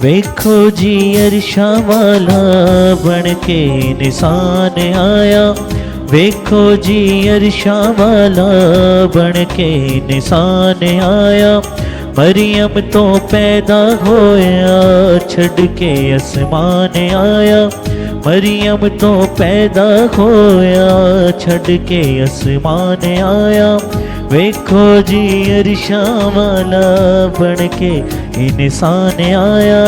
वेखो जी अरशां वाला बन के निशान आया। वेखो जी अरशां वाला बन के निशान आया। मरियम तो पैदा होया छड़ के आसमान आया। मरियम तो पैदा होया छड़ के आसमान आया। वेखो जी अरशां वाला बन के इंसान आया।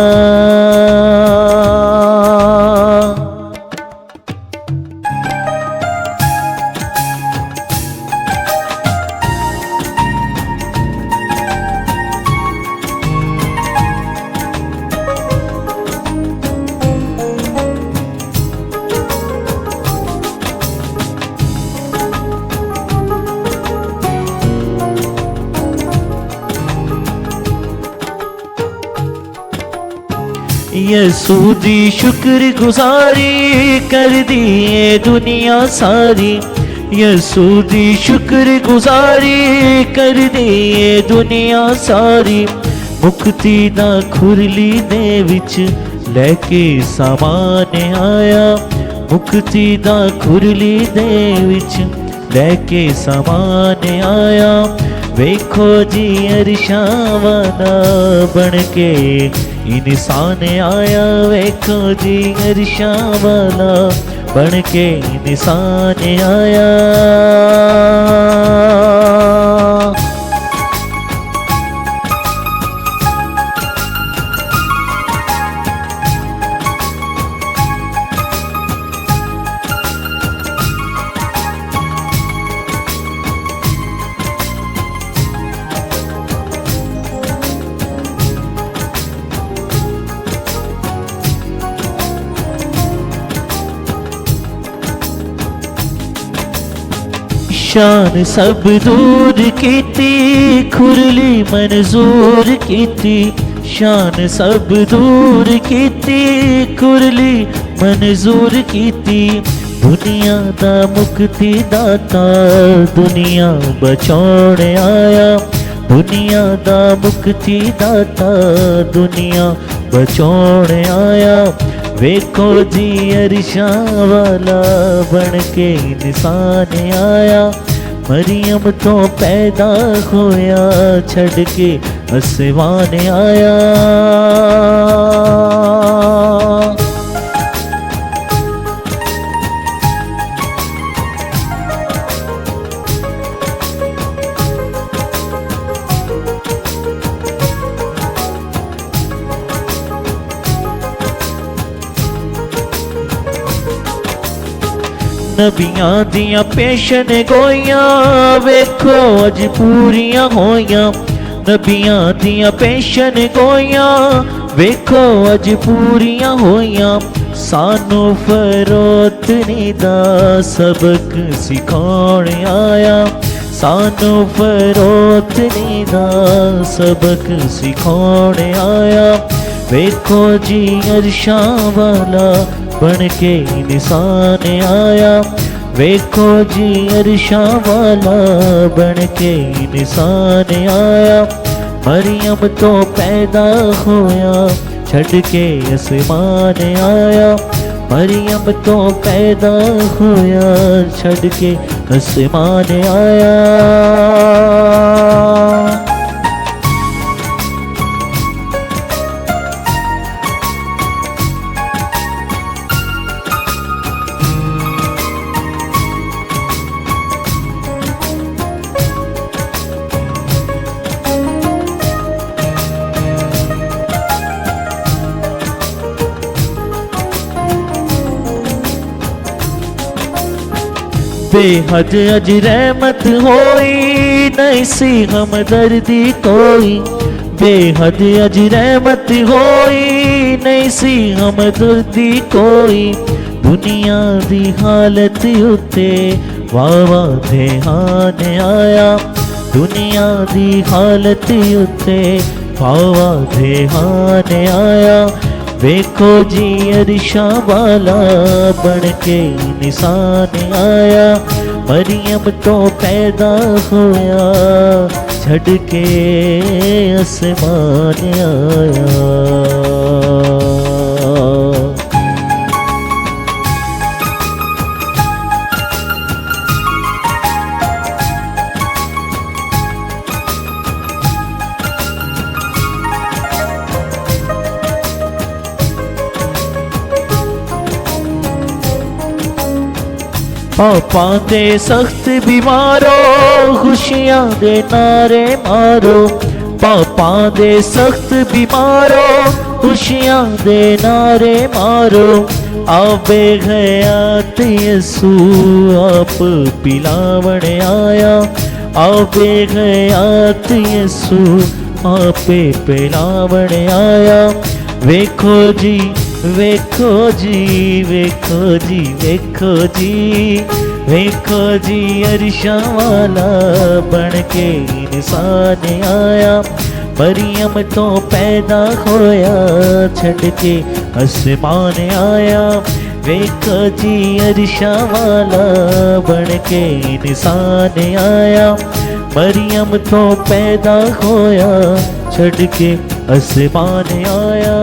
यसू दी शुक्र गुजारी कर दिए दुनिया सारी। यसू दी शुक्र गुजारी कर दिए दुनिया सारी। मुक्ति दा खुरली दे विच लेके सामान आया। मुक्ति दा खुरली दे विच लेके सामान आया। वेखो जी अरशां वाला बन के इंसान आया। वेखो जी अरशां वाला बन के इंसान आया। शान सब दूर कीती खुरली मंजूर कीती। शान सब दूर कीती खुरली मंजूर कीती। दुनिया दा मुक्ति दाता दुनिया बचाउण आया। दुनिया दा मुक्ति दाता दुनिया बचाउण आया। वेखो जी अरशां वाला बन के इंसान आया। मरियम तो पैदा होया छड़ के आसमान आया। नबियां दियां पेशन गोइयां वेखो अज पूरियां होइयां। नबियां दियां पेशन गोइयां वेखो अज पूरियां होइयां। सानू फरोतनी दा सबक सिखाउण आया। सानू फरोतनी दा सबक सिखाउण आया। वेखो जी अरशां वाला बन के इंसान आया। वेखो जी अरशां वाला बन के इंसान आया। मरियम तो पैदा होया छड़ के आसमान आया। मरियम तो पैदा होया छड़ के आसमान आया। बेहद अज रहमत होई नहीं सी हमदर्दी कोई। बेहद अज रहमत होई नहीं सी हमदर्दी कोई। दुनिया दी हालत उत्ते वावा ध्यान आया। दुनिया दी हालत उत्ते वावा ध्यान आया। वेखो जी अरशां वाला बन के इंसान आया। मरियम तो पैदा होया छड़ के आसमान आया। पापा दे सख्त बीमारों खुशियां दे नारे मारो। पापा दे सख्त बीमारों खुशियां दे नारे मारो। आबे हयात यसू आप पिलावण आया। आबे हयात यसू आपे पिलावण आया। वेखो जी वेखो जी वेखो जी वेखो जी वेखो जी अरशा वाला बन के इंसान आया। मरियम तो पैदा होया छड़ के आसमान आया। वेखो जी अरशा वाला बन के इंसान आया। मरियम तो पैदा होया छड़ के आसमान आया।